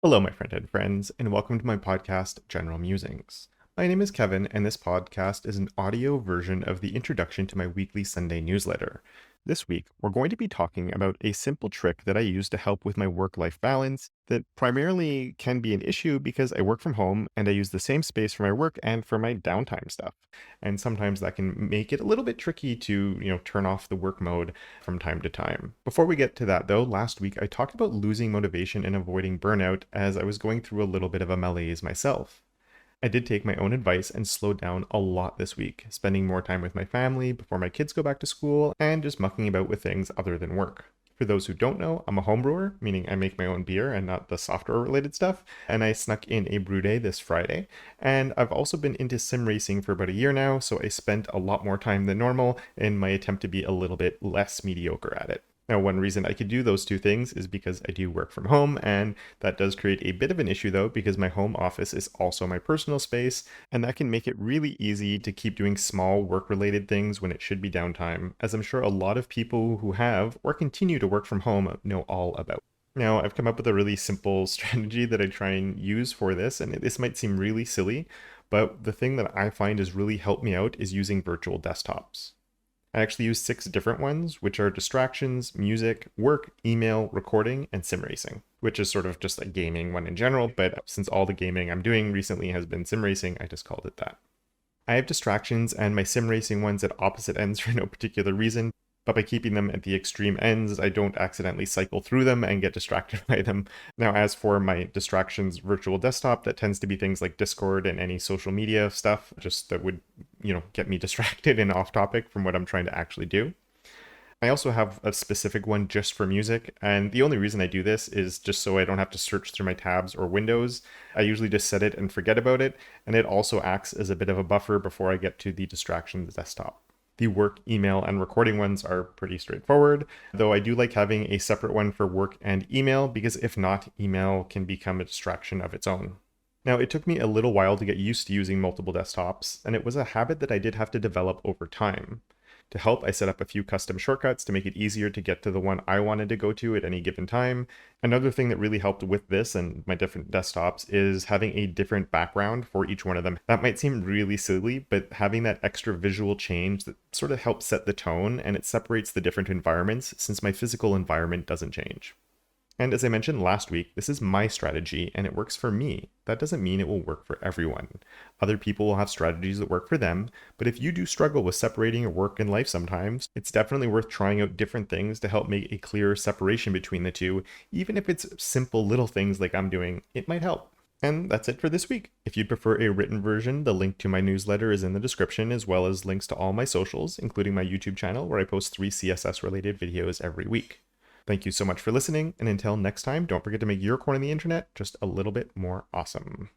Hello, my friend-head friends, and welcome to my podcast, General Musings. My name is Kevin, and this podcast is an audio version of the introduction to my weekly Sunday newsletter. This week, we're going to be talking about a simple trick that I use to help with my work-life balance that primarily can be an issue because I work from home and I use the same space for my work and for my downtime stuff. And sometimes that can make it a little bit tricky to, turn off the work mode from time to time. Before we get to that though, last week I talked about losing motivation and avoiding burnout as I was going through a little bit of a malaise myself. I did take my own advice and slow down a lot this week, spending more time with my family before my kids go back to school and just mucking about with things other than work. For those who don't know, I'm a home brewer, meaning I make my own beer and not the software related stuff, and I snuck in a brew day this Friday. And I've also been into sim racing for about a year now, so I spent a lot more time than normal in my attempt to be a little bit less mediocre at it. Now, one reason I could do those two things is because I do work from home, and that does create a bit of an issue though, because my home office is also my personal space, and that can make it really easy to keep doing small work-related things when it should be downtime, as I'm sure a lot of people who have or continue to work from home know all about. Now, I've come up with a really simple strategy that I try and use for this, and this might seem really silly, but the thing that I find has really helped me out is using virtual desktops. I actually use 6 different ones, which are distractions, music, work, email, recording, and sim racing, which is sort of just a gaming one in general, but since all the gaming I'm doing recently has been sim racing, I just called it that. I have distractions and my sim racing ones at opposite ends for no particular reason, but by keeping them at the extreme ends, I don't accidentally cycle through them and get distracted by them. Now, as for my distractions virtual desktop, that tends to be things like Discord and any social media stuff, just that would, get me distracted and off topic from what I'm trying to actually do. I also have a specific one just for music, and the only reason I do this is just so I don't have to search through my tabs or windows. I usually just set it and forget about it, and it also acts as a bit of a buffer before I get to the distractions desktop. The work, email, and recording ones are pretty straightforward, though I do like having a separate one for work and email because if not, email can become a distraction of its own. Now, it took me a little while to get used to using multiple desktops, and it was a habit that I did have to develop over time. To help, I set up a few custom shortcuts to make it easier to get to the one I wanted to go to at any given time. Another thing that really helped with this and my different desktops is having a different background for each one of them. That might seem really silly, but having that extra visual change that sort of helps set the tone and it separates the different environments since my physical environment doesn't change. And as I mentioned last week, this is my strategy and it works for me. That doesn't mean it will work for everyone. Other people will have strategies that work for them, but if you do struggle with separating your work and life sometimes, it's definitely worth trying out different things to help make a clearer separation between the two. Even if it's simple little things like I'm doing, it might help. And that's it for this week. If you'd prefer a written version, the link to my newsletter is in the description, as well as links to all my socials, including my YouTube channel, where I post 3 CSS related videos every week. Thank you so much for listening, and until next time, don't forget to make your corner of the internet just a little bit more awesome.